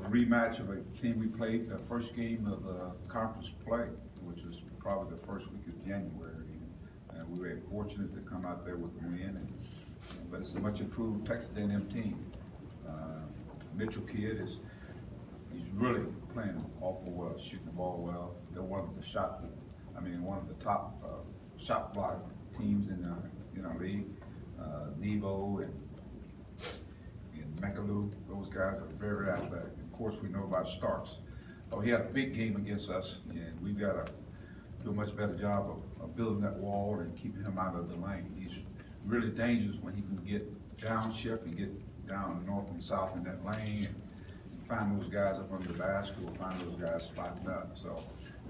rematch of a team we played the first game of conference play, which was probably the first week of January. And we were fortunate to come out there with the win. But it's a much improved Texas A&M team. Mitchell Kidd he's really playing awful well, shooting the ball well. They're one of the top shot block teams in our league. Nebo and McAloo, those guys are very athletic. Of course, we know about Starks. Oh, he had a big game against us, and we've got to do a much better job of building that wall and keeping him out of the lane. He's really dangerous when he can get downshift and get down north and south in that lane and find those guys up under the basket or find those guys spotting up. So,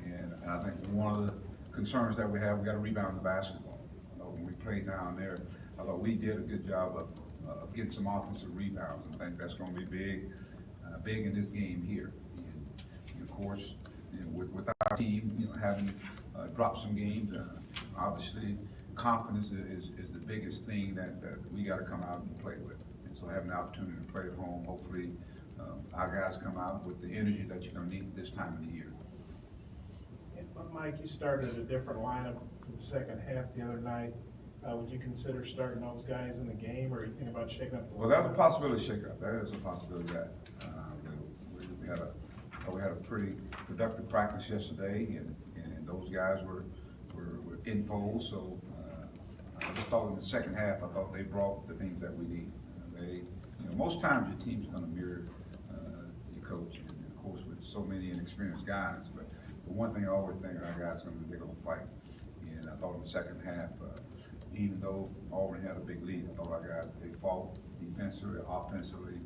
and I think one of the concerns that we have, we got to rebound the basketball. When we played down there, I thought we did a good job of getting some offensive rebounds. I think that's going to be big in this game here. And of course, with our team, having dropped some games, obviously confidence is the biggest thing that we got to come out and play with. And so having the opportunity to play at home, hopefully our guys come out with the energy that you're going to need this time of the year. Mike, you started a different lineup for the second half the other night. Would you consider starting those guys in the game, or are you thinking about shaking up the Well, that's a possibility of shakeup. That is a possibility of that. We had a pretty productive practice yesterday, and those guys were in full. So I just thought in the second half, I thought they brought the things that we need. Most times your team's going to mirror your coach, and of course with so many inexperienced guys. But the one thing I always think our guys are going to do, they're going to fight. And I thought in the second half, even though Auburn had a big lead, I thought our guys, they fought defensively, offensively,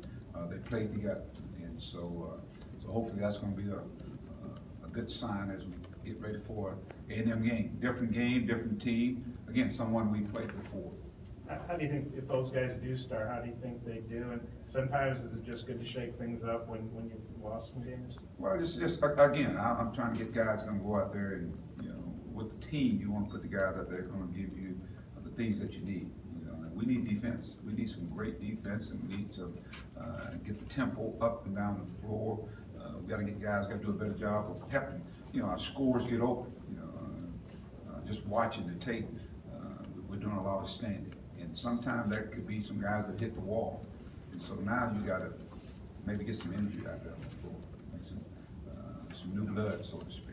they played together. And so hopefully that's going to be a good sign as we get ready for A&M game. Different game, different team. Again, someone we played before. How do you think, if those guys do start, how do you think they do? And sometimes is it just good to shake things up when you've lost some games? Well, just again, I'm trying to get guys going to go out there and, with the team, you want to put the guys out there going to give you the things that you need. We need defense. We need some great defense, and we need to get the tempo up and down the floor. We got to get guys got to do a better job of helping. Our scores get open. Just watching the tape, we're doing a lot of standing, and sometimes that could be some guys that hit the wall. And so now you got to maybe get some energy out there on the floor, some new blood, so to speak.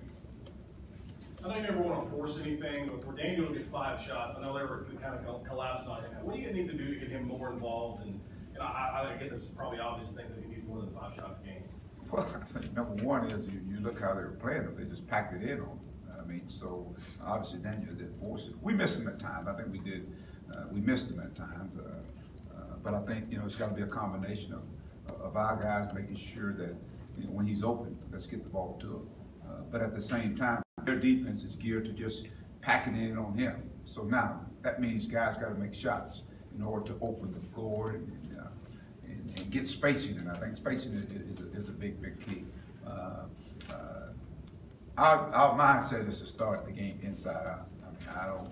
I know you never want to force anything, but for Daniel to get 5 shots, I know they were kind of collapsed on him. What do you need to do to get him more involved? And I guess it's probably obvious to think that he needs more than 5 shots a game. Well, I think number one is you look how they were playing them. They just packed it in on them. So obviously Daniel didn't force it. We missed him at times. I think we did. We missed him at times. But I think, it's got to be a combination of our guys making sure that, when he's open, let's get the ball to him. But at the same time, their defense is geared to just packing it in on him. So now that means guys got to make shots in order to open the floor and get spacing. And I think spacing is a big key. Our mindset is to start the game inside out.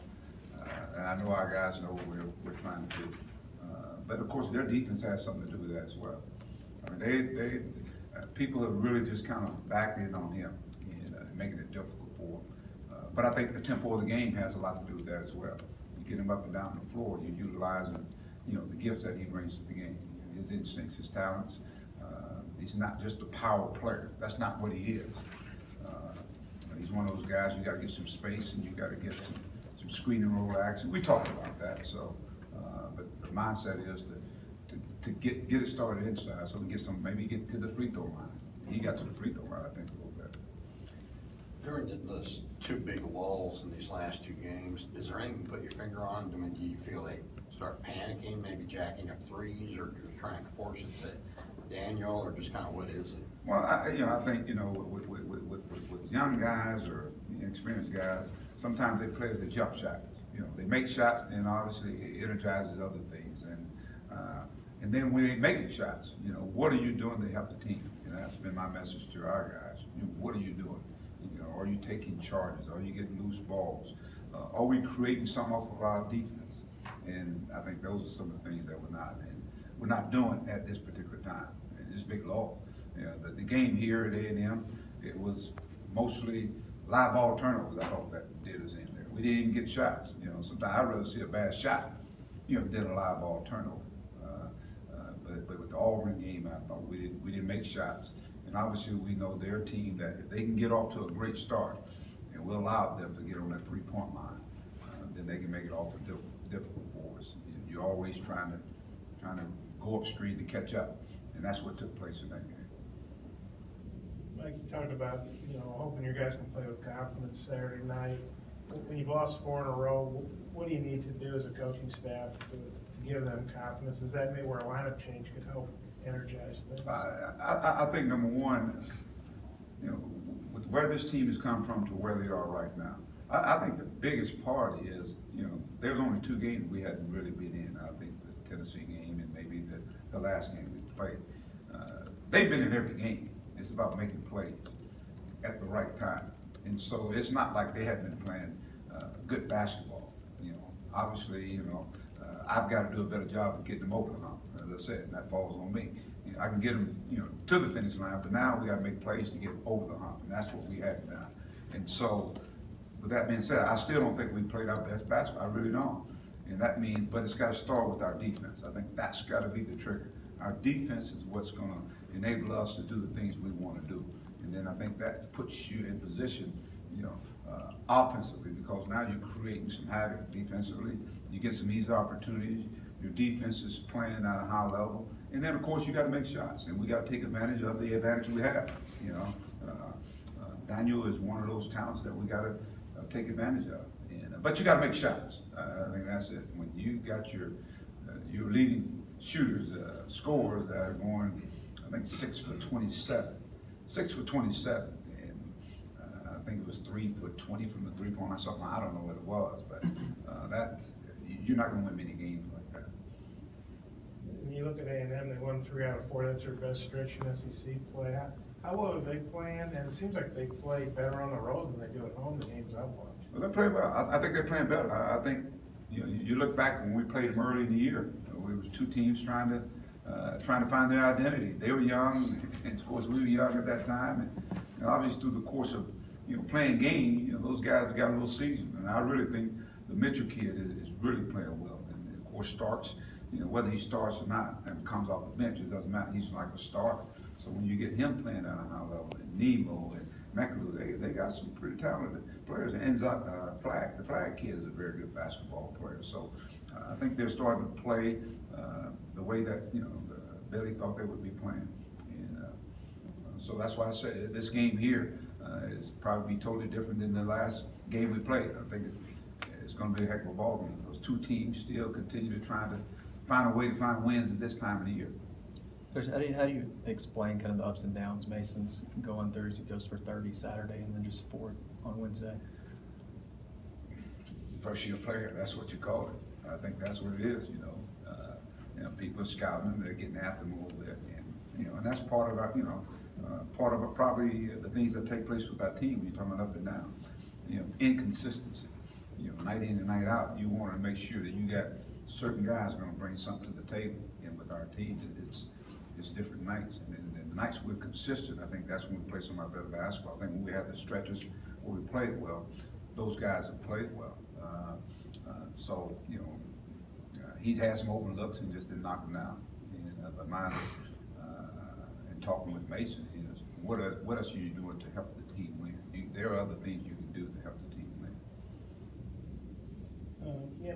And I know our guys know what we're trying to do. But of course, their defense has something to do with that as well. People have really just kind of backed in on him and making it difficult for him. But I think the tempo of the game has a lot to do with that as well. You get him up and down the floor, you're utilizing, the gifts that he brings to the game. His instincts, his talents. He's not just a power player. That's not what he is. He's one of those guys, you got to get some space and you got to get some screen and roll action. We talked about that. So, but the mindset is to get it started inside, so we maybe get to the free throw line. He got to the free throw line, I think, a little bit. During those 2 big walls in these last 2 games, is there anything you put your finger on? Do you feel they start panicking, maybe jacking up threes, or just trying to force it to Daniel, or just kind of what is it? Well, I think with young guys or inexperienced guys, sometimes they play as a jump shot. They make shots, and obviously it energizes other things. And then when they making shots, what are you doing to help the team? That's been my message to our guys. What are you doing? Are you taking charges? Are you getting loose balls? Are we creating some off of our defense? And I think those are some of the things that we're not doing at this particular time. And this big law. The game here at A&M, it was mostly live ball turnovers. I thought that did us in there. We didn't even get shots. Sometimes I'd rather see a bad shot, than a live ball turnover. But with the Auburn game, I thought we didn't make shots. And obviously, we know their team that if they can get off to a great start, and we'll allow them to get on that 3-point line, then they can make it awful difficult for us. You're always trying to go upstream to catch up, and that's what took place in that game. Mike, you talked about, hoping your guys can play with confidence Saturday night. When you've lost 4 in a row, what do you need to do as a coaching staff to give them confidence? Is that maybe where a lineup change could help energize things? I think number one, with where this team has come from to where they are right now, I think the biggest part is, there's only 2 games we hadn't really been in. I think the Tennessee game and maybe the last game we played. They've been in every game. It's about making plays at the right time. And so it's not like they hadn't been playing good basketball. Obviously, I've got to do a better job of getting them over the hump, as I said, and that falls on me. I can get them, to the finish line, but now we got to make plays to get over the hump, and that's what we have now. And so, with that being said, I still don't think we played our best basketball. I really don't. And that means, but it's got to start with our defense. I think that's got to be the trigger. Our defense is what's going to enable us to do the things we want to do. And then I think that puts you in position, offensively, because now you're creating some havoc defensively. You get some easy opportunities. Your defense is playing at a high level. And then, of course, you got to make shots, and we got to take advantage of the advantage we have. Daniel is one of those talents that we got to take advantage of. But you got to make shots. I think that's it. When you got your leading shooters, scorers that are going, I think 6 for 27, 6 for 27, and I think it was 3 for 20 from the 3-point line, something. I don't know what it was, but that you're not going to win many games like that. When you look at A&M, they won 3 out of 4. That's their best stretch in SEC play. How well are they playing? And it seems like they play better on the road than they do at home, the games I've watched. Well, they play well. I think they're playing better. I think, you look back when we played them early in the year, we was 2 teams trying to find their identity. They were young, and of course we were young at that time. And obviously through the course of, playing games, those guys got a little seasoned. And I really think the Mitchell kid is really playing well. And of course Starks, whether he starts or not and comes off the bench, it doesn't matter. He's like a starter. So when you get him playing at a high level, and Nemo and McAloo, they got some pretty talented players. And the Flag kid is a very good basketball player. So I think they're starting to play the way that Billy thought they would be playing. And so that's why I say this game here is probably totally different than the last game we played. I think it's going to be a heck of a ball game. Those 2 teams still continue to try to find a way to find wins at this time of the year. How do you explain kind of the ups and downs Mason's going through as he goes for 30 Saturday and then just 4 on Wednesday? First year player, that's what you call it. I think that's what it is, people are scouting them, they're getting after them a little bit. And that's part of our, part of probably the things that take place with our team when you're talking about up and down. Inconsistency. Night in and night out, you want to make sure that you got certain guys going to bring something to the table. And with our team, it's different nights. And the nights we're consistent, I think that's when we play some of our better basketball. I think when we have the stretches where we played well, those guys have played well. He had some open looks and just didn't knock them down. But mine, and talking with Mason, is what else are you doing to help the team win? There are other things you can do to help the team win.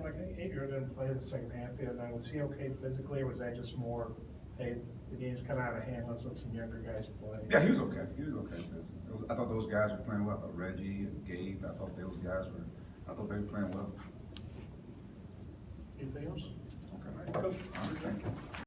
Like Adrian didn't play the second half the other night. Was he okay physically, or was that just more, hey, the game's kind of out of hand, let's let some younger guys play? Yeah, he was okay. I thought those guys were playing well. Reggie and Gabe, I thought they were playing well. Anything else? Okay, Coach. Thank you.